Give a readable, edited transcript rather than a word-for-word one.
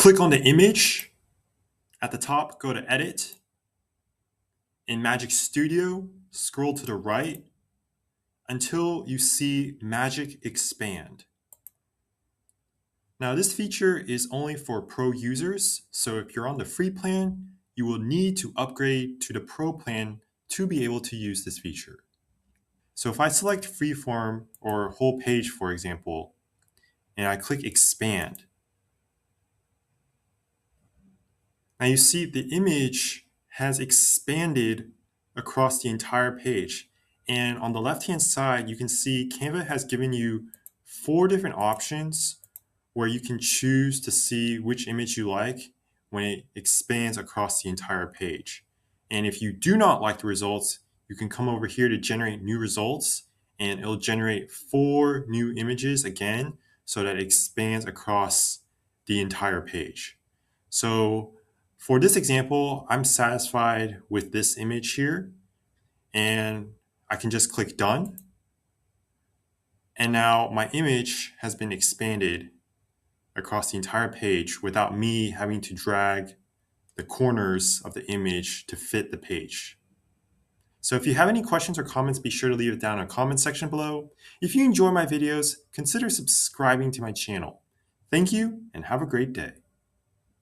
click on the image at the top, go to Edit. In Magic Studio, scroll to the right until you see Magic Expand. Now this feature is only for Pro users, so if you're on the free plan, you will need to upgrade to the Pro plan to be able to use this feature. So if I select Freeform or whole page, for example, and I click Expand, now you see the image has expanded across the entire page. And on the left-hand side, you can see Canva has given you 4 different options where you can choose to see which image you like when it expands across the entire page. And if you do not like the results, you can come over here to generate new results, and it'll generate 4 new images again so that it expands across the entire page. So for this example, I'm satisfied with this image here, and I can just click Done. And now my image has been expanded across the entire page without me having to drag the corners of the image to fit the page. So if you have any questions or comments, be sure to leave it down in the comment section below. If you enjoy my videos, consider subscribing to my channel. Thank you and have a great day.